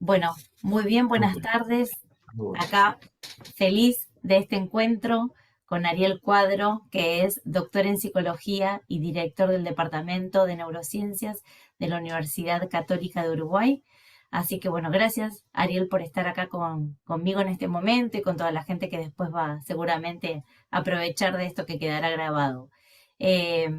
Bueno, muy bien, Muy buenas bien, tardes. muy buenas. Acá feliz de este encuentro con Ariel Cuadro, que es doctor en psicología y director del Departamento de Neurociencias de la Universidad Católica de Uruguay. Así que bueno, gracias Ariel por estar acá conmigo en este momento y con toda la gente que después va seguramente a aprovechar de esto que quedará grabado. Eh,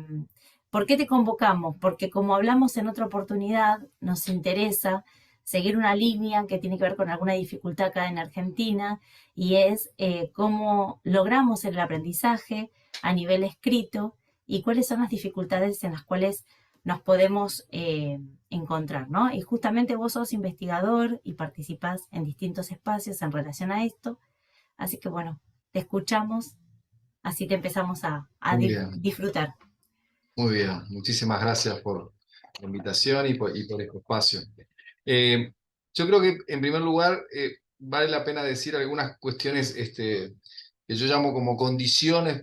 ¿Por qué te convocamos? Porque como hablamos en otra oportunidad, nos interesa seguir una línea que tiene que ver con alguna dificultad acá en Argentina y es cómo logramos el aprendizaje a nivel escrito y cuáles son las dificultades en las cuales nos podemos encontrar, ¿no? Y justamente vos sos investigador y participás en distintos espacios en relación a esto, así que bueno, te escuchamos, así te empezamos a Muy bien, disfrutar. muy bien. Muchísimas gracias por la invitación y por este espacio. Eh, yo creo que, en primer lugar, vale la pena decir algunas cuestiones que yo llamo como condiciones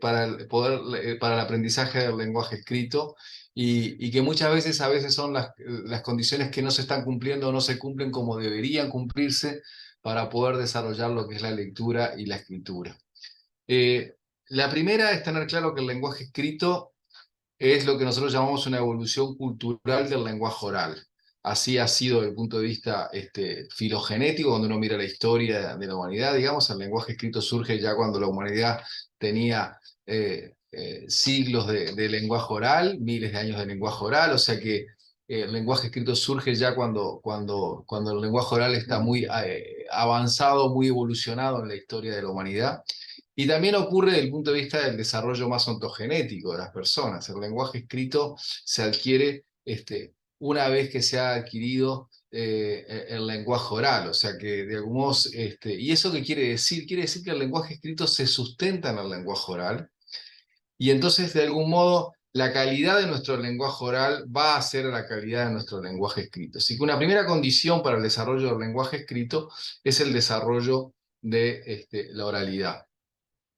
para el aprendizaje del lenguaje escrito y que muchas veces, a veces son las condiciones que no se están cumpliendo o no se cumplen como deberían cumplirse para poder desarrollar lo que es la lectura y la escritura. La primera es tener claro que el lenguaje escrito es lo que nosotros llamamos una evolución cultural del lenguaje oral. Así ha sido desde el punto de vista filogenético, cuando uno mira la historia de la humanidad, digamos, el lenguaje escrito surge ya cuando la humanidad tenía siglos de lenguaje oral, miles de años de lenguaje oral, o sea que el lenguaje escrito surge ya cuando el lenguaje oral está muy avanzado, muy evolucionado en la historia de la humanidad. Y también ocurre desde el punto de vista del desarrollo más ontogenético de las personas. El lenguaje escrito se adquiere una vez que se ha adquirido el lenguaje oral, o sea que de algún modo, ¿y eso qué quiere decir? Quiere decir que el lenguaje escrito se sustenta en el lenguaje oral, y entonces de algún modo la calidad de nuestro lenguaje oral va a ser la calidad de nuestro lenguaje escrito. Así que una primera condición para el desarrollo del lenguaje escrito es el desarrollo de la oralidad.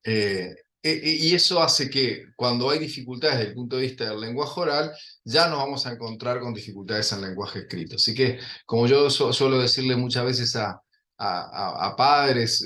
Eh, y eso hace que cuando hay dificultades desde el punto de vista del lenguaje oral, ya nos vamos a encontrar con dificultades en el lenguaje escrito. Así que, como yo suelo decirle muchas veces a padres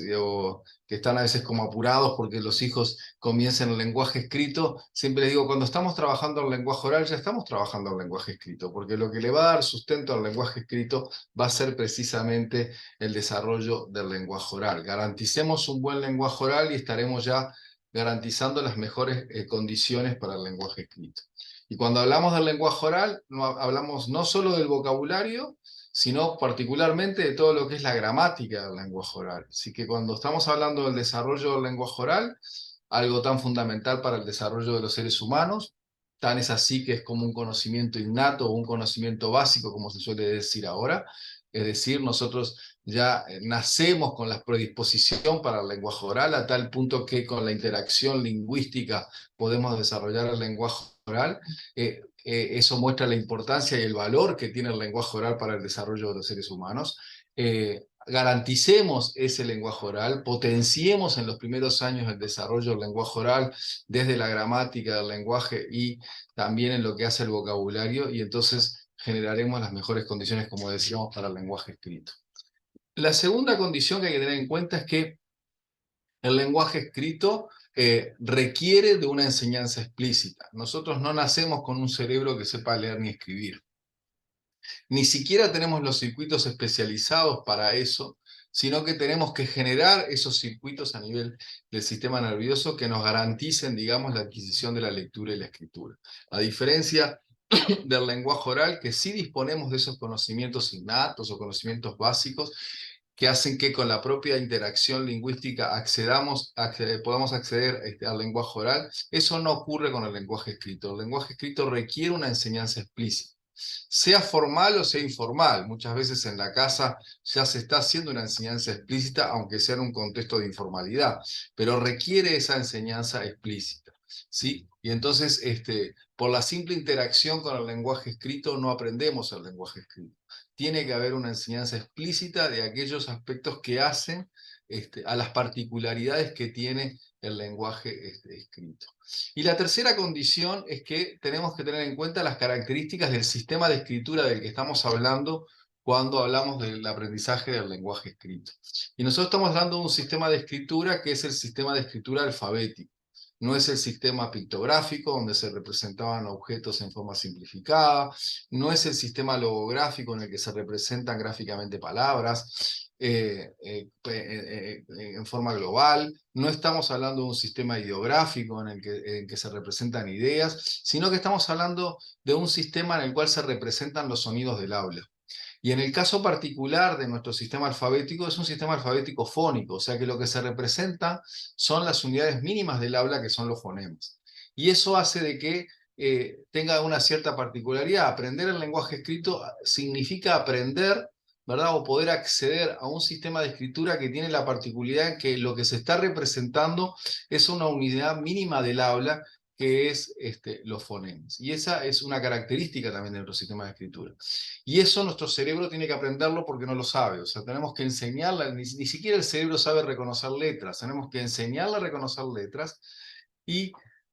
que están a veces como apurados porque los hijos comiencen el lenguaje escrito, siempre les digo, cuando estamos trabajando el lenguaje oral, ya estamos trabajando el lenguaje escrito, porque lo que le va a dar sustento al lenguaje escrito va a ser precisamente el desarrollo del lenguaje oral. Garanticemos un buen lenguaje oral y estaremos ya garantizando las mejores condiciones para el lenguaje escrito. Y cuando hablamos del lenguaje oral, no hablamos no solo del vocabulario, sino particularmente de todo lo que es la gramática del lenguaje oral. Así que cuando estamos hablando del desarrollo del lenguaje oral, algo tan fundamental para el desarrollo de los seres humanos, tan es así que es como un conocimiento innato o un conocimiento básico, como se suele decir ahora, es decir, nosotros ya nacemos con la predisposición para el lenguaje oral, a tal punto que con la interacción lingüística podemos desarrollar el lenguaje oral. Eso muestra la importancia y el valor que tiene el lenguaje oral para el desarrollo de los seres humanos. Garanticemos ese lenguaje oral, potenciemos en los primeros años el desarrollo del lenguaje oral desde la gramática del lenguaje y también en lo que hace el vocabulario, y entonces generaremos las mejores condiciones, como decíamos, para el lenguaje escrito. La segunda condición que hay que tener en cuenta es que el lenguaje escrito requiere de una enseñanza explícita. Nosotros no nacemos con un cerebro que sepa leer ni escribir. Ni siquiera tenemos los circuitos especializados para eso, sino que tenemos que generar esos circuitos a nivel del sistema nervioso que nos garanticen, digamos, la adquisición de la lectura y la escritura. A diferencia del lenguaje oral, que sí disponemos de esos conocimientos innatos o conocimientos básicos que hacen que con la propia interacción lingüística podamos acceder al lenguaje oral. Eso no ocurre con el lenguaje escrito. El lenguaje escrito requiere una enseñanza explícita, sea formal o sea informal. Muchas veces en la casa ya se está haciendo una enseñanza explícita, aunque sea en un contexto de informalidad, pero requiere esa enseñanza explícita, ¿sí? Y entonces, por la simple interacción con el lenguaje escrito, no aprendemos el lenguaje escrito. Tiene que haber una enseñanza explícita de aquellos aspectos que hacen a las particularidades que tiene el lenguaje escrito. Y la tercera condición es que tenemos que tener en cuenta las características del sistema de escritura del que estamos hablando cuando hablamos del aprendizaje del lenguaje escrito. Y nosotros estamos hablando de un sistema de escritura que es el sistema de escritura alfabético. No es el sistema pictográfico, donde se representaban objetos en forma simplificada, no es el sistema logográfico en el que se representan gráficamente palabras en forma global, no estamos hablando de un sistema ideográfico en el que se representan ideas, sino que estamos hablando de un sistema en el cual se representan los sonidos del aula. Y en el caso particular de nuestro sistema alfabético, es un sistema alfabético fónico, o sea que lo que se representa son las unidades mínimas del habla, que son los fonemas. Y eso hace de que tenga una cierta particularidad. Aprender el lenguaje escrito significa aprender, ¿verdad? O poder acceder a un sistema de escritura que tiene la particularidad en que lo que se está representando es una unidad mínima del habla, que es los fonemas. Y esa es una característica también de nuestro sistema de escritura. Y eso nuestro cerebro tiene que aprenderlo porque no lo sabe. O sea, tenemos que enseñarle, ni siquiera el cerebro sabe reconocer letras. Tenemos que enseñarle a reconocer letras y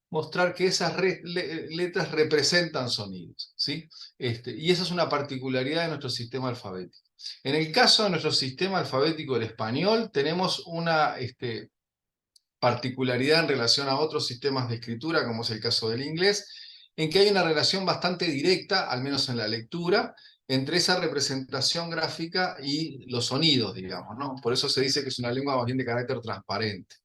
mostrar que esas letras representan sonidos, ¿sí? Y esa es una particularidad de nuestro sistema alfabético. En el caso de nuestro sistema alfabético, el español, tenemos una particularidad en relación a otros sistemas de escritura, como es el caso del inglés, en que hay una relación bastante directa, al menos en la lectura, entre esa representación gráfica y los sonidos, digamos, ¿no? Por eso se dice que es una lengua más bien de carácter transparente.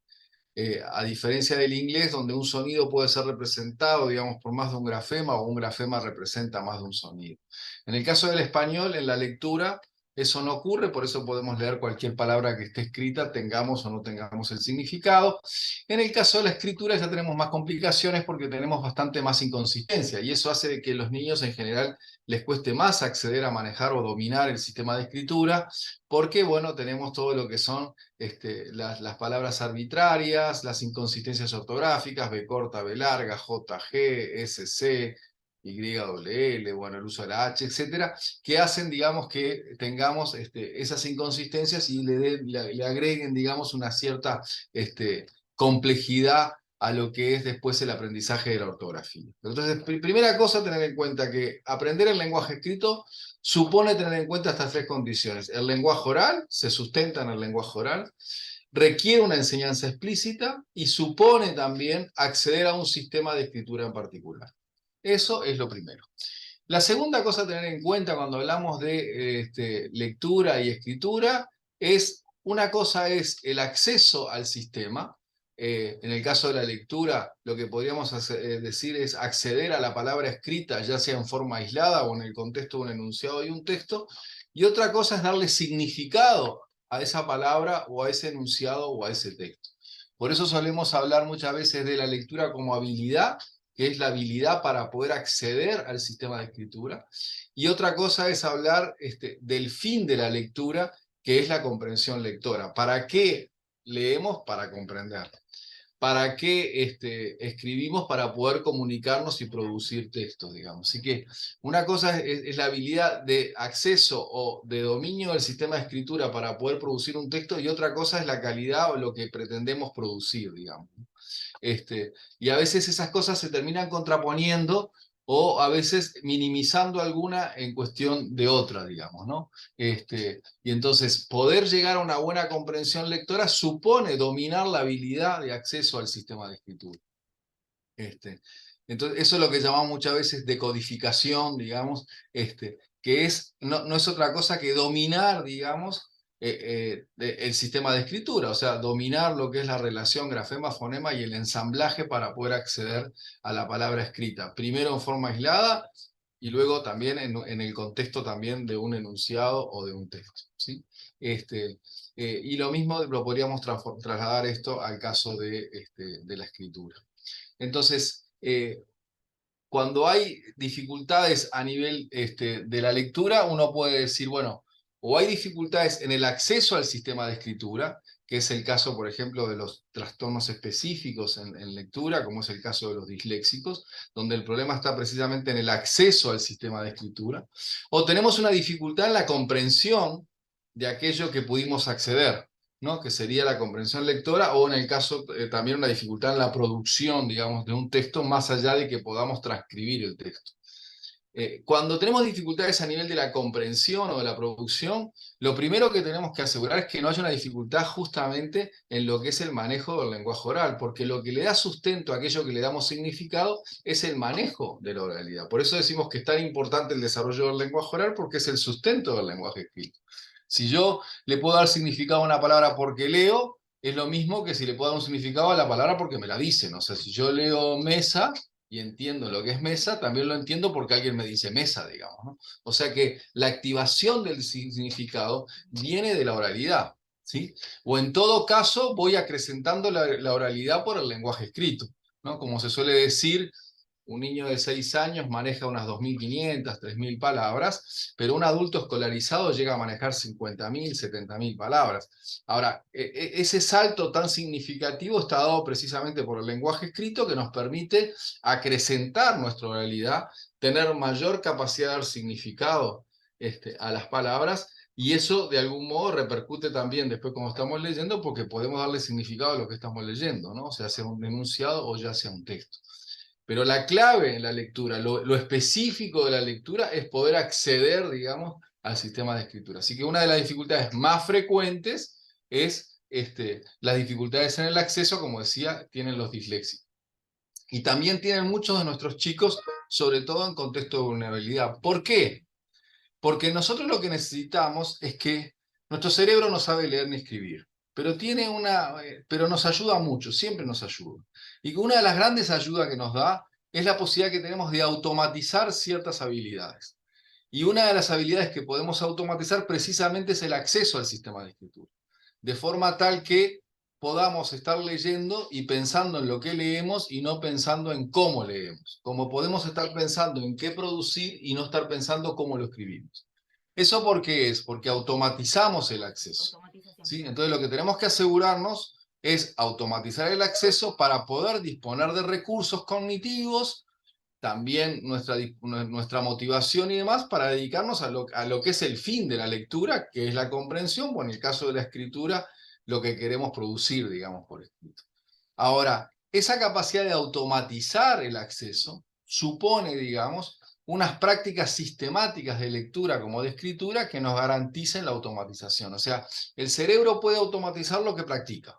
A diferencia del inglés, donde un sonido puede ser representado, digamos, por más de un grafema, o un grafema representa más de un sonido. En el caso del español, en la lectura, eso no ocurre, por eso podemos leer cualquier palabra que esté escrita, tengamos o no tengamos el significado. En el caso de la escritura ya tenemos más complicaciones porque tenemos bastante más inconsistencia, y eso hace de que a los niños en general les cueste más acceder a manejar o dominar el sistema de escritura, porque, bueno, tenemos todo lo que son las palabras arbitrarias, las inconsistencias ortográficas, B corta, B larga, JG, SC, YWL, bueno, el uso de la H, etcétera, que hacen, digamos, que tengamos esas inconsistencias y le agreguen, digamos, una cierta complejidad a lo que es después el aprendizaje de la ortografía. Entonces, primera cosa, tener en cuenta que aprender el lenguaje escrito supone tener en cuenta estas tres condiciones. El lenguaje oral, se sustenta en el lenguaje oral, requiere una enseñanza explícita y supone también acceder a un sistema de escritura en particular. Eso es lo primero. La segunda cosa a tener en cuenta cuando hablamos de lectura y escritura es, una cosa es el acceso al sistema. En el caso de la lectura, lo que podríamos decir es acceder a la palabra escrita, ya sea en forma aislada o en el contexto de un enunciado y un texto. Y otra cosa es darle significado a esa palabra o a ese enunciado o a ese texto. Por eso solemos hablar muchas veces de la lectura como habilidad, que es la habilidad para poder acceder al sistema de escritura, y otra cosa es hablar del fin de la lectura, que es la comprensión lectora. ¿Para qué leemos? Para comprender. ¿Para qué escribimos? Para poder comunicarnos y producir textos, digamos. Así que una cosa es la habilidad de acceso o de dominio del sistema de escritura para poder producir un texto, y otra cosa es la calidad o lo que pretendemos producir, digamos. Y a veces esas cosas se terminan contraponiendo o a veces minimizando alguna en cuestión de otra, digamos, ¿no? Y entonces poder llegar a una buena comprensión lectora supone dominar la habilidad de acceso al sistema de escritura. Entonces eso es lo que llamamos muchas veces decodificación, digamos, que no es otra cosa que dominar, digamos, el sistema de escritura, o sea, dominar lo que es la relación grafema-fonema y el ensamblaje para poder acceder a la palabra escrita, primero en forma aislada y luego también en el contexto también de un enunciado o de un texto, ¿sí? Y lo mismo lo podríamos trasladar esto al caso de la escritura. Entonces, cuando hay dificultades a nivel de la lectura, uno puede decir, bueno, o hay dificultades en el acceso al sistema de escritura, que es el caso, por ejemplo, de los trastornos específicos en lectura, como es el caso de los disléxicos, donde el problema está precisamente en el acceso al sistema de escritura, o tenemos una dificultad en la comprensión de aquello que pudimos acceder, ¿no? Que sería la comprensión lectora, o en el caso también una dificultad en la producción, digamos, de un texto, más allá de que podamos transcribir el texto. Cuando tenemos dificultades a nivel de la comprensión o de la producción, lo primero que tenemos que asegurar es que no haya una dificultad justamente en lo que es el manejo del lenguaje oral, porque lo que le da sustento a aquello que le damos significado es el manejo de la oralidad. Por eso decimos que es tan importante el desarrollo del lenguaje oral, porque es el sustento del lenguaje escrito. Si yo le puedo dar significado a una palabra porque leo, es lo mismo que si le puedo dar un significado a la palabra porque me la dicen. O sea, si yo leo mesa y entiendo lo que es mesa, también lo entiendo porque alguien me dice mesa, digamos, ¿no? O sea que la activación del significado viene de la oralidad, ¿sí? O en todo caso voy acrecentando la oralidad por el lenguaje escrito, ¿no? Como se suele decir, un niño de 6 años maneja unas 2.500, 3.000 palabras, pero un adulto escolarizado llega a manejar 50.000, 70.000 palabras. Ahora, ese salto tan significativo está dado precisamente por el lenguaje escrito que nos permite acrecentar nuestra oralidad, tener mayor capacidad de dar significado a las palabras, y eso de algún modo repercute también después como estamos leyendo, porque podemos darle significado a lo que estamos leyendo, ¿no? O sea, sea un enunciado o ya sea un texto. Pero la clave en la lectura, lo específico de la lectura es poder acceder, digamos, al sistema de escritura. Así que una de las dificultades más frecuentes es las dificultades en el acceso, como decía, tienen los disléxicos. Y también tienen muchos de nuestros chicos, sobre todo en contexto de vulnerabilidad. ¿Por qué? Porque nosotros lo que necesitamos es que nuestro cerebro no sabe leer ni escribir, pero pero nos ayuda mucho, siempre nos ayuda. Y una de las grandes ayudas que nos da es la posibilidad que tenemos de automatizar ciertas habilidades. Y una de las habilidades que podemos automatizar precisamente es el acceso al sistema de escritura. De forma tal que podamos estar leyendo y pensando en lo que leemos y no pensando en cómo leemos. Como podemos estar pensando en qué producir y no estar pensando cómo lo escribimos. ¿Eso por qué es? Porque automatizamos el acceso. ¿Sí? Entonces lo que tenemos que asegurarnos es automatizar el acceso para poder disponer de recursos cognitivos, también nuestra motivación y demás, para dedicarnos a lo que es el fin de la lectura, que es la comprensión, o en el caso de la escritura, lo que queremos producir, digamos, por escrito. Ahora, esa capacidad de automatizar el acceso supone, digamos, unas prácticas sistemáticas de lectura como de escritura que nos garanticen la automatización. O sea, el cerebro puede automatizar lo que practica.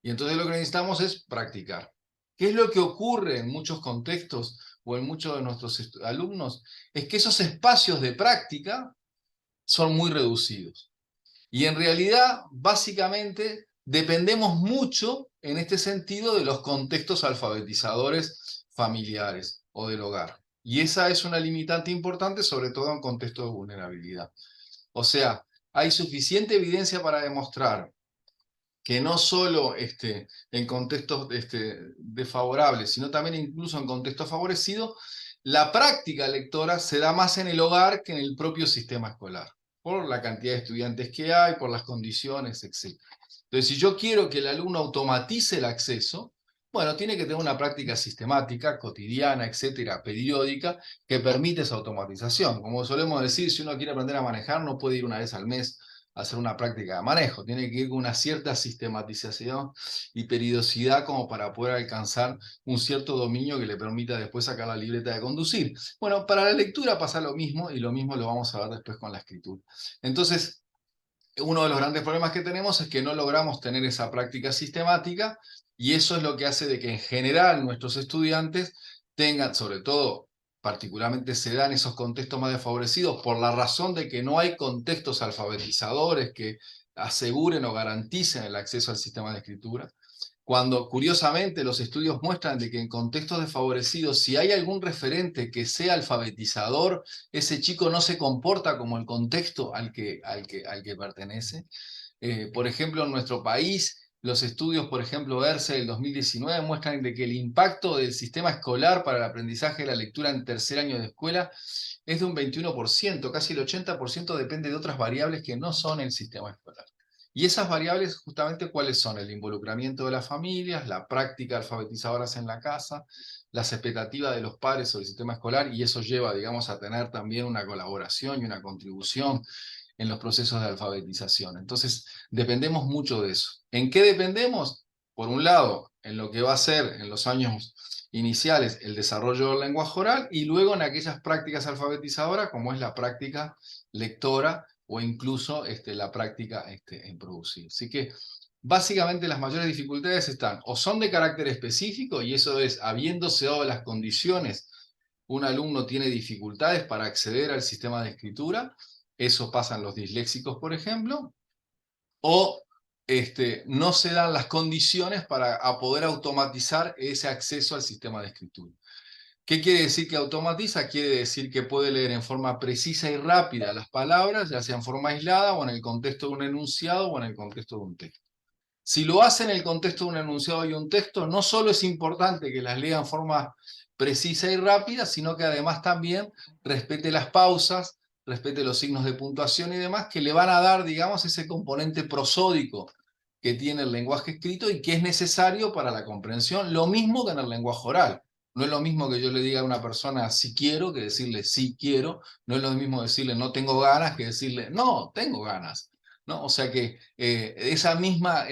Y entonces lo que necesitamos es practicar. ¿Qué es lo que ocurre en muchos contextos o en muchos de nuestros alumnos? Es que esos espacios de práctica son muy reducidos. Y en realidad, básicamente, dependemos mucho en este sentido de los contextos alfabetizadores familiares o del hogar. Y esa es una limitante importante, sobre todo en contextos de vulnerabilidad. O sea, hay suficiente evidencia para demostrar que no solo en contextos desfavorables, sino también incluso en contextos favorecidos, la práctica lectora se da más en el hogar que en el propio sistema escolar, por la cantidad de estudiantes que hay, por las condiciones, etc. Entonces, si yo quiero que el alumno automatice el acceso, bueno, tiene que tener una práctica sistemática, cotidiana, etcétera, periódica, que permite esa automatización. Como solemos decir, si uno quiere aprender a manejar, no puede ir una vez al mes hacer una práctica de manejo, tiene que ir con una cierta sistematización y periodicidad como para poder alcanzar un cierto dominio que le permita después sacar la libreta de conducir. Bueno, para la lectura pasa lo mismo y lo mismo lo vamos a ver después con la escritura. Entonces, uno de los grandes problemas que tenemos es que no logramos tener esa práctica sistemática y eso es lo que hace de que en general nuestros estudiantes tengan, sobre todo, particularmente se dan esos contextos más desfavorecidos por la razón de que no hay contextos alfabetizadores que aseguren o garanticen el acceso al sistema de escritura. Cuando curiosamente los estudios muestran de que en contextos desfavorecidos, si hay algún referente que sea alfabetizador, ese chico no se comporta como el contexto al que pertenece. Por ejemplo, en nuestro país, los estudios, por ejemplo, ERCE del 2019 muestran de que el impacto del sistema escolar para el aprendizaje de la lectura en tercer año de escuela es de un 21%, casi el 80% depende de otras variables que no son el sistema escolar. Y esas variables, justamente, ¿cuáles son? El involucramiento de las familias, la práctica alfabetizadoras en la casa, las expectativas de los padres sobre el sistema escolar, y eso lleva, digamos, a tener también una colaboración y una contribución en los procesos de alfabetización. Entonces, dependemos mucho de eso. ¿En qué dependemos? Por un lado, en lo que va a ser en los años iniciales el desarrollo del lenguaje oral y luego en aquellas prácticas alfabetizadoras como es la práctica lectora o incluso la práctica en producir. Así que básicamente las mayores dificultades están o son de carácter específico y eso es habiéndose dado las condiciones, un alumno tiene dificultades para acceder al sistema de escritura, eso pasa en los disléxicos por ejemplo, o no se dan las condiciones para poder automatizar ese acceso al sistema de escritura. ¿Qué quiere decir que automatiza? Quiere decir que puede leer en forma precisa y rápida las palabras, ya sea en forma aislada o en el contexto de un enunciado o en el contexto de un texto. Si lo hace en el contexto de un enunciado y un texto, no solo es importante que las lea en forma precisa y rápida, sino que además también respete las pausas, respete los signos de puntuación y demás, que le van a dar, digamos, ese componente prosódico que tiene el lenguaje escrito y que es necesario para la comprensión, lo mismo que en el lenguaje oral. No es lo mismo que yo le diga a una persona sí quiero que decirle sí quiero, no es lo mismo decirle no tengo ganas que decirle no, tengo ganas. ¿No? O sea que esa misma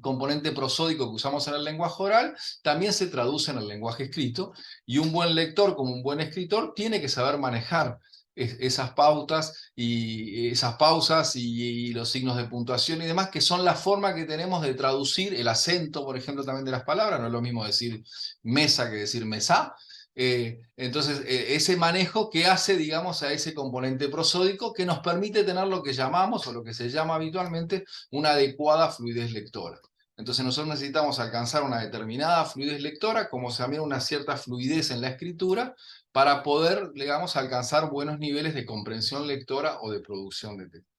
componente prosódico que usamos en el lenguaje oral también se traduce en el lenguaje escrito y un buen lector como un buen escritor tiene que saber manejar esas pautas y esas pausas y los signos de puntuación y demás, que son la forma que tenemos de traducir el acento, por ejemplo, también de las palabras. No es lo mismo decir mesa que decir mesá. Entonces, ese manejo que hace, digamos, a ese componente prosódico que nos permite tener lo que llamamos, o lo que se llama habitualmente, una adecuada fluidez lectora. Entonces nosotros necesitamos alcanzar una determinada fluidez lectora, como también una cierta fluidez en la escritura, para poder, digamos, alcanzar buenos niveles de comprensión lectora o de producción de texto.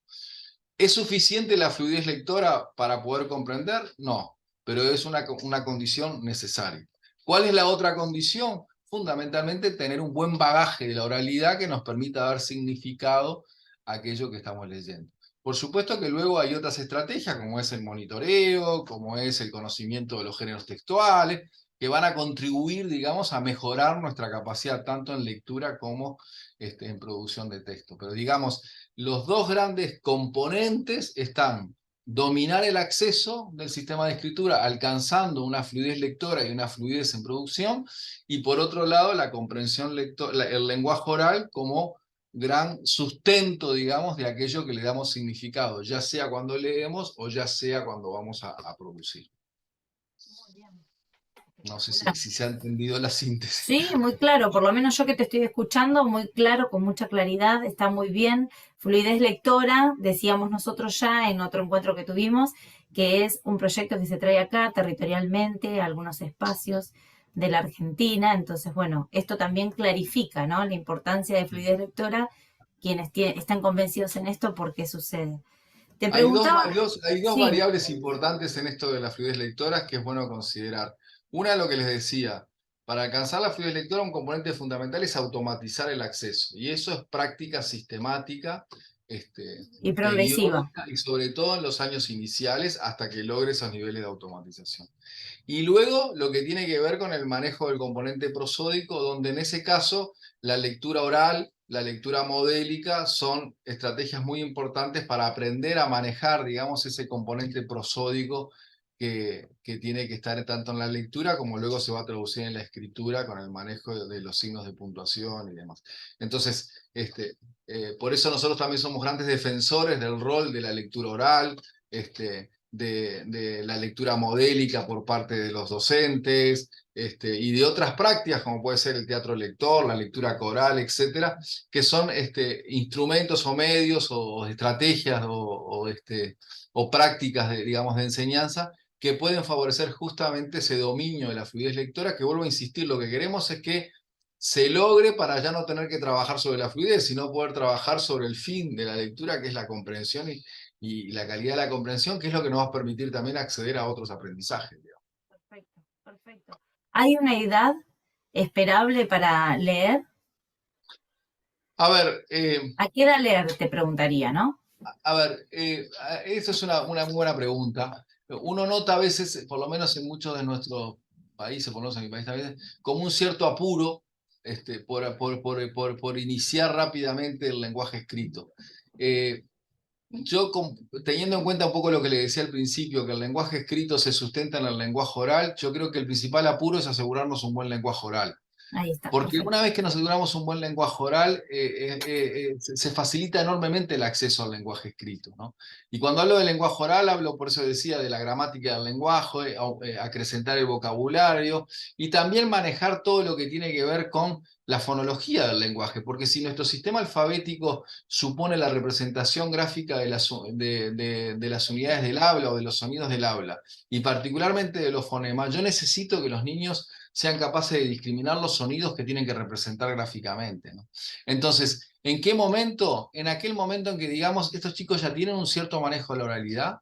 ¿Es suficiente la fluidez lectora para poder comprender? No, pero es una condición necesaria. ¿Cuál es la otra condición? Fundamentalmente tener un buen bagaje de la oralidad que nos permita dar significado a aquello que estamos leyendo. Por supuesto que luego hay otras estrategias, como es el monitoreo, como es el conocimiento de los géneros textuales, que van a contribuir, digamos, a mejorar nuestra capacidad tanto en lectura como en producción de texto. Pero digamos, los dos grandes componentes están dominar el acceso del sistema de escritura, alcanzando una fluidez lectora y una fluidez en producción, y por otro lado la comprensión lectora, el lenguaje oral como gran sustento, digamos, de aquello que le damos significado, ya sea cuando leemos o ya sea cuando vamos a producir. No sé si se ha entendido la síntesis. Sí, muy claro, por lo menos yo que te estoy escuchando, muy claro, con mucha claridad, está muy bien. Fluidez lectora, decíamos nosotros ya en otro encuentro que tuvimos, que es un proyecto que se trae acá territorialmente, a algunos espacios de la Argentina. Entonces, bueno, esto también clarifica, ¿no? La importancia de fluidez lectora, quienes están convencidos en esto, por qué sucede. Te Hay dos, preguntaba, hay dos, hay dos sí, variables importantes en esto de la fluidez lectora que es bueno considerar. Una es lo que les decía, para alcanzar la fluidez lectora un componente fundamental es automatizar el acceso, y eso es práctica sistemática, y progresiva. periódica, y sobre todo en los años iniciales hasta que logre esos niveles de automatización. Y luego lo que tiene que ver con el manejo del componente prosódico, donde en ese caso la lectura oral, la lectura modélica son estrategias muy importantes para aprender a manejar, digamos, ese componente prosódico que tiene que estar tanto en la lectura como luego se va a traducir en la escritura con el manejo de los signos de puntuación y demás. Entonces, por eso nosotros también somos grandes defensores del rol de la lectura oral, de la lectura modélica por parte de los docentes, y de otras prácticas como puede ser el teatro lector, la lectura coral, etcétera, que son instrumentos o medios o estrategias o prácticas digamos, de enseñanza que pueden favorecer justamente ese dominio de la fluidez lectora, que vuelvo a insistir, lo que queremos es que se logre para ya no tener que trabajar sobre la fluidez, sino poder trabajar sobre el fin de la lectura, que es la comprensión y la calidad de la comprensión, que es lo que nos va a permitir también acceder a otros aprendizajes. Digamos. Perfecto, perfecto. ¿Hay una edad esperable para leer? A ver, ¿A qué edad leer? Te preguntaría, ¿no? esa es una muy buena pregunta. Uno nota a veces, por lo menos en muchos de nuestros países, por lo menos en mi país también, como un cierto apuro por iniciar rápidamente el lenguaje escrito. yo teniendo en cuenta un poco lo que le decía al principio, que el lenguaje escrito se sustenta en el lenguaje oral, yo creo que el principal apuro es asegurarnos un buen lenguaje oral. Ahí está, Porque una perfecto. vez que nos aseguramos un buen lenguaje oral, se facilita enormemente el acceso al lenguaje escrito, ¿no? Y cuando hablo de lenguaje oral, hablo, por eso decía, de la gramática del lenguaje, acrecentar el vocabulario y también manejar todo lo que tiene que ver con la fonología del lenguaje, porque si nuestro sistema alfabético supone la representación gráfica de las unidades del habla o de los sonidos del habla, y particularmente de los fonemas, yo necesito que los niños sean capaces de discriminar los sonidos que tienen que representar gráficamente, ¿no? Entonces, ¿en qué momento? En aquel momento en que, digamos, estos chicos ya tienen un cierto manejo de la oralidad,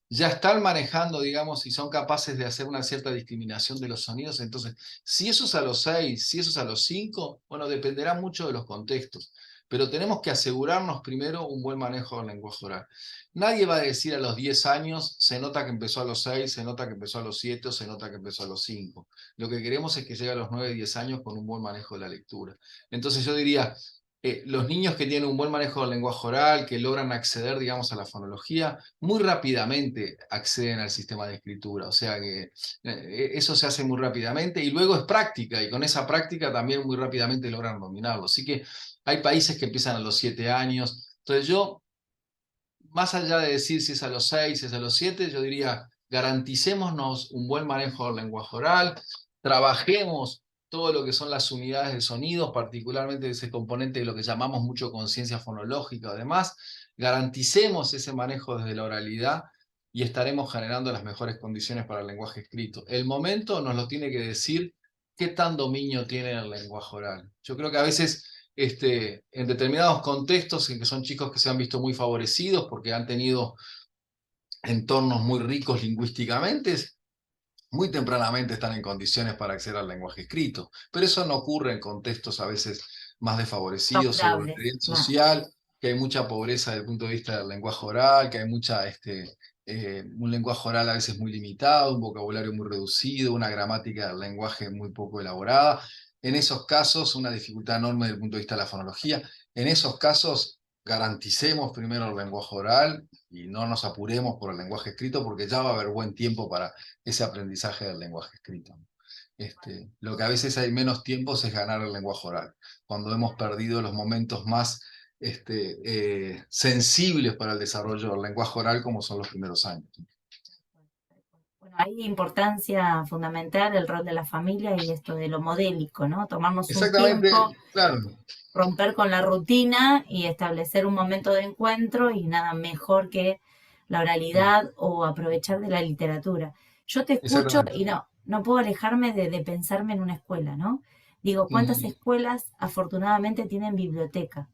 ya están manejando, digamos, y son capaces de hacer una cierta discriminación de los sonidos. Entonces, si eso es a los 6, si eso es a los 5, bueno, dependerá mucho de los contextos. Pero tenemos que asegurarnos primero un buen manejo del lenguaje oral. Nadie va a decir a los 10 años, se nota que empezó a los 6, se nota que empezó a los 7 o se nota que empezó a los 5. Lo que queremos es que llegue a los 9, 10 años con un buen manejo de la lectura. Entonces yo diría, los niños que tienen un buen manejo del lenguaje oral, que logran acceder, digamos, a la fonología, muy rápidamente acceden al sistema de escritura. O sea que eso se hace muy rápidamente y luego es práctica, y con esa práctica también muy rápidamente logran dominarlo. Así que hay países que empiezan a los 7 años. Entonces yo, más allá de decir si es a los 6, si es a los 7, yo diría, garanticémonos un buen manejo del lenguaje oral, trabajemos todo lo que son las unidades de sonidos, particularmente ese componente de lo que llamamos mucho conciencia fonológica, además, garanticemos ese manejo desde la oralidad y estaremos generando las mejores condiciones para el lenguaje escrito. El momento nos lo tiene que decir qué tan dominio tiene el lenguaje oral. Yo creo que a veces en determinados contextos en que son chicos que se han visto muy favorecidos porque han tenido entornos muy ricos lingüísticamente, muy tempranamente están en condiciones para acceder al lenguaje escrito. Pero eso no ocurre en contextos a veces más desfavorecidos o de Favorables, nivel claro. social, que hay mucha pobreza desde el punto de vista del lenguaje oral, que hay un lenguaje oral a veces muy limitado, un vocabulario muy reducido, una gramática del lenguaje muy poco elaborada. En esos casos, una dificultad enorme desde el punto de vista de la fonología. En esos casos, garanticemos primero el lenguaje oral y no nos apuremos por el lenguaje escrito, porque ya va a haber buen tiempo para ese aprendizaje del lenguaje escrito. Lo que a veces hay menos tiempos es ganar el lenguaje oral, cuando hemos perdido los momentos más sensibles para el desarrollo del lenguaje oral, como son los primeros años. Bueno, hay importancia fundamental el rol de la familia y esto de lo modélico, ¿no? Tomarnos un Exactamente, tiempo, claro. romper con la rutina y establecer un momento de encuentro y nada mejor que la oralidad o aprovechar de la literatura. Yo te escucho Exactamente. y no puedo alejarme de pensarme en una escuela, ¿no? Digo, ¿cuántas Ujú. escuelas afortunadamente tienen biblioteca?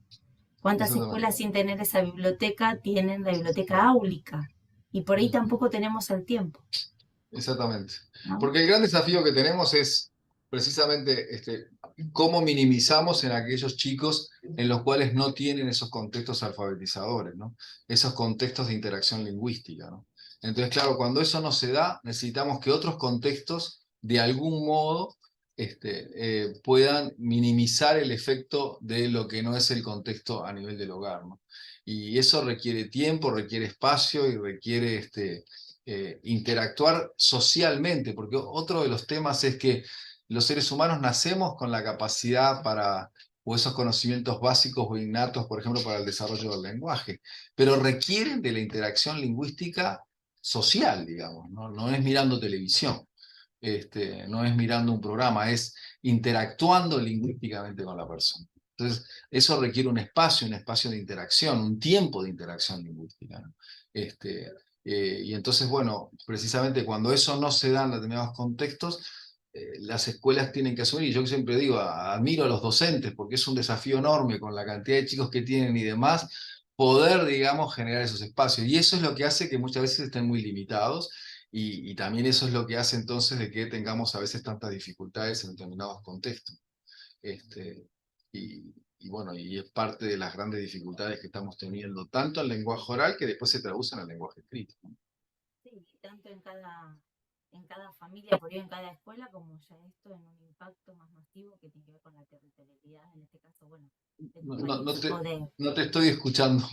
¿Cuántas escuelas Exactamente. sin tener esa biblioteca tienen la biblioteca áulica? Y por ahí Ujú. tampoco tenemos el tiempo, Exactamente. ¿no? Porque el gran desafío que tenemos es precisamente cómo minimizamos en aquellos chicos en los cuales no tienen esos contextos alfabetizadores, ¿no? Esos contextos de interacción lingüística, ¿no? Entonces, claro, cuando eso no se da, necesitamos que otros contextos, de algún modo, puedan minimizar el efecto de lo que no es el contexto a nivel del hogar, ¿no? Y eso requiere tiempo, requiere espacio y requiere interactuar socialmente, porque otro de los temas es que los seres humanos nacemos con la capacidad para, o esos conocimientos básicos o innatos, por ejemplo, para el desarrollo del lenguaje, pero requieren de la interacción lingüística social, digamos, ¿no? No es mirando televisión, no es mirando un programa, es interactuando lingüísticamente con la persona. Entonces, eso requiere un espacio de interacción, un tiempo de interacción lingüística, ¿no? Y entonces, bueno, precisamente cuando eso no se da en determinados contextos, las escuelas tienen que asumir, y yo siempre digo, admiro a los docentes, porque es un desafío enorme con la cantidad de chicos que tienen y demás, poder, digamos, generar esos espacios. Y eso es lo que hace que muchas veces estén muy limitados, y también eso es lo que hace entonces de que tengamos a veces tantas dificultades en determinados contextos. Este, y bueno, y es parte de las grandes dificultades que estamos teniendo, tanto en lenguaje oral que después se traducen al lenguaje escrito. Sí, tanto en cada en cada familia, por ahí en cada escuela, como ya esto en un impacto más masivo que tiene que ver con la territorialidad, en este caso, bueno, de tu No, país o de... no te estoy escuchando.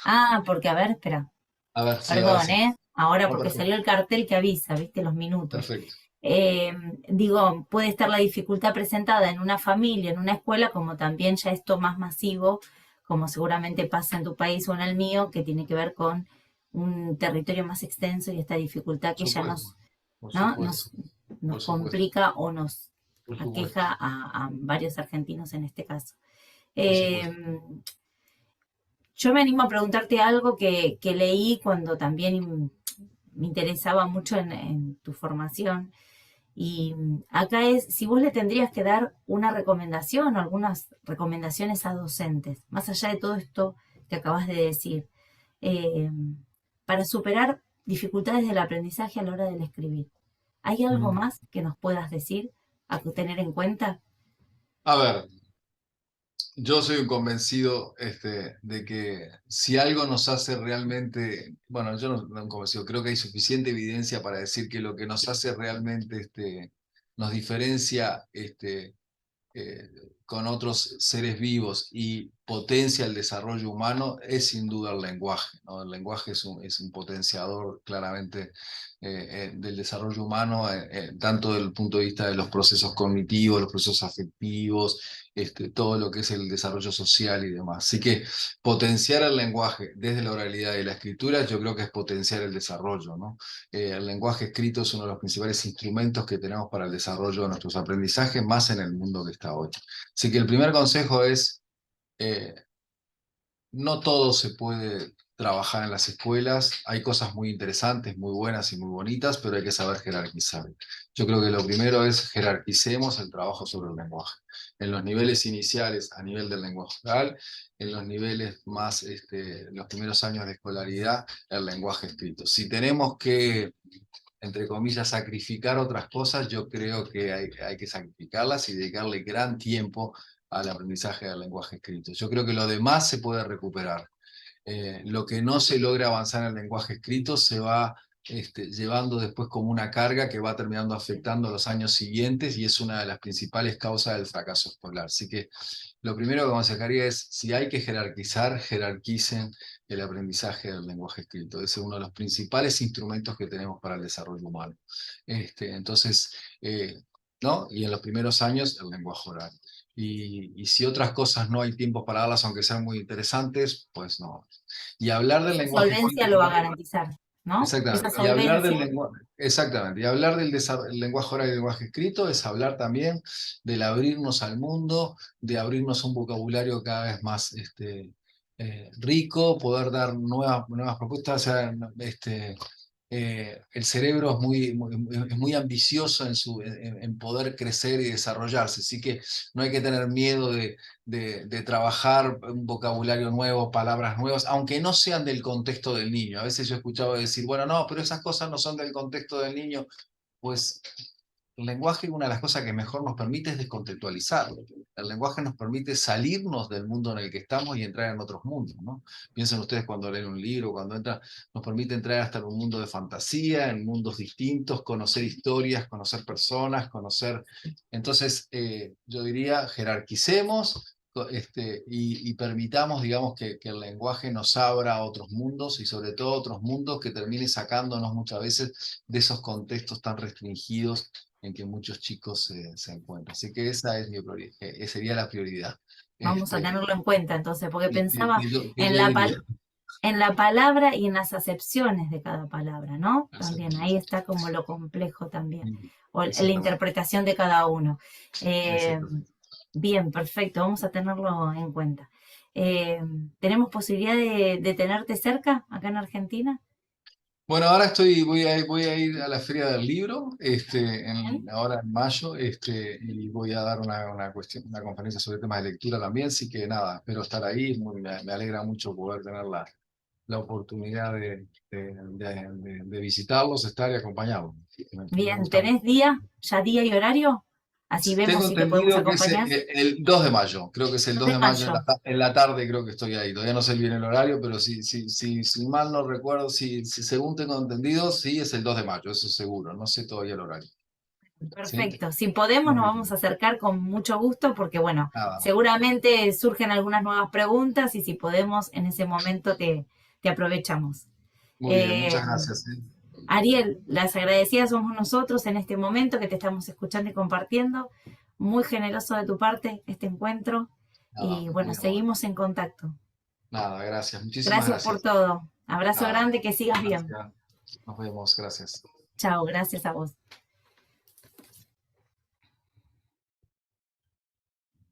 Ah, porque a ver, espera, A ver, sí, ahora perdón, sí. ¿eh? Ahora No, porque salió perfecto. el cartel que avisa, ¿viste? Los minutos. Perfecto. Eh, Digo, puede estar la dificultad presentada en una familia, en una escuela, como también ya esto más masivo, como seguramente pasa en tu país o en el mío, que tiene que ver con un territorio más extenso y esta dificultad Por que ya supuesto, por ¿no? supuesto, Nos por supuesto, complica o nos por supuesto, aqueja a varios argentinos en este caso. por Eh, supuesto. yo me animo a preguntarte algo que leí cuando también me interesaba mucho en tu formación. Y acá es, si vos le tendrías que dar una recomendación o algunas recomendaciones a docentes, más allá de todo esto que acabas de decir, eh, para superar dificultades del aprendizaje a la hora del escribir. ¿Hay algo Mm. más que nos puedas decir a tener en cuenta? A ver, yo soy un convencido de que si algo nos hace realmente, bueno, yo no un convencido, creo que hay suficiente evidencia para decir que lo que nos hace realmente, nos diferencia, eh, con otros seres vivos y potencia el desarrollo humano es sin duda el lenguaje, ¿no? El lenguaje es un potenciador claramente del desarrollo humano, tanto desde el punto de vista de los procesos cognitivos, los procesos afectivos, todo lo que es el desarrollo social y demás. Así que potenciar el lenguaje desde la oralidad y la escritura yo creo que es potenciar el desarrollo, ¿no? El lenguaje escrito es uno de los principales instrumentos que tenemos para el desarrollo de nuestros aprendizajes, más en el mundo que está hoy. Así que el primer consejo es, eh, no todo se puede trabajar en las escuelas, hay cosas muy interesantes, muy buenas y muy bonitas, pero hay que saber jerarquizar. Yo creo que lo primero es jerarquicemos el trabajo sobre el lenguaje. En los niveles iniciales, a nivel del lenguaje oral, en los niveles más, los primeros años de escolaridad, el lenguaje escrito. Si tenemos que, entre comillas, sacrificar otras cosas, yo creo que hay que sacrificarlas y dedicarle gran tiempo al aprendizaje del lenguaje escrito. Yo creo que lo demás se puede recuperar. Lo que no se logra avanzar en el lenguaje escrito se va llevando después como una carga que va terminando afectando los años siguientes y es una de las principales causas del fracaso escolar. Así que lo primero que aconsejaría es, si hay que jerarquizar, jerarquicen el aprendizaje del lenguaje escrito. Ese es uno de los principales instrumentos que tenemos para el desarrollo humano. Entonces, ¿no? Y en los primeros años, el lenguaje oral. Y si otras cosas no hay tiempo para darlas, aunque sean muy interesantes, pues no. Y hablar del Esa lenguaje solvencia escrito, lo va a garantizar, ¿no? Esa exactamente. Y hablar del solvencia. lenguaje, exactamente. Y hablar del el lenguaje oral y el lenguaje escrito es hablar también del abrirnos al mundo, de abrirnos a un vocabulario cada vez más rico, poder dar nuevas propuestas. O sea, el cerebro es muy ambicioso en poder crecer y desarrollarse, así que no hay que tener miedo de trabajar un vocabulario nuevo, palabras nuevas, aunque no sean del contexto del niño. A veces yo he escuchado decir, bueno, no, pero esas cosas no son del contexto del niño. Pues el lenguaje, una de las cosas que mejor nos permite es descontextualizarlo. El lenguaje nos permite salirnos del mundo en el que estamos y entrar en otros mundos, ¿no? Piensen ustedes cuando leen un libro, cuando entran, nos permite entrar hasta en un mundo de fantasía, en mundos distintos, conocer historias, conocer personas, conocer... Entonces, yo diría, jerarquicemos, y permitamos, digamos, que el lenguaje nos abra a otros mundos y sobre todo otros mundos que termine sacándonos muchas veces de esos contextos tan restringidos en que muchos chicos se encuentran. Así que esa es sería la prioridad. Vamos a tenerlo en cuenta entonces, porque pensaba Que yo diría. en la palabra y en las acepciones de cada palabra, ¿no? También ahí Exactamente. está como lo complejo también, o la Exactamente. interpretación de cada uno. Eh, Exactamente. Bien, perfecto, vamos a tenerlo en cuenta. Eh, ¿Tenemos posibilidad de tenerte cerca acá en Argentina? Bueno, ahora voy a ir a la Feria del Libro, Bien. ahora en mayo, y voy a dar una conferencia sobre temas de lectura también, así que nada, espero estar ahí, me alegra mucho poder tener la oportunidad de visitarlos, estar y acompañarlos. Me Bien, gusta mucho. ¿tenés día, ya día y horario? Así Tengo vemos si te podemos entendido que es acompañar. el 2 de mayo, creo que es el 2 2 de de mayo en mayo. en la tarde, creo que estoy ahí. Todavía no sé bien el horario, pero si mal no recuerdo, si según tengo entendido, sí es el 2 de mayo, eso seguro. No sé todavía el horario. ¿Sí? Perfecto. Si podemos, nos Muy vamos a bien. acercar con mucho gusto porque, bueno, Nada, seguramente surgen algunas nuevas preguntas y si podemos, en ese momento te aprovechamos. muy bien, Eh, muchas gracias. Ariel, las agradecidas somos nosotros en este momento que te estamos escuchando y compartiendo. Muy generoso de tu parte este encuentro Nada, y, bueno, muy amable. seguimos en contacto. Nada, gracias, muchísimas Gracias por gracias. todo. Abrazo Nada, grande, que sigas bien. gracias. Nos vemos, gracias. Chao, gracias a vos.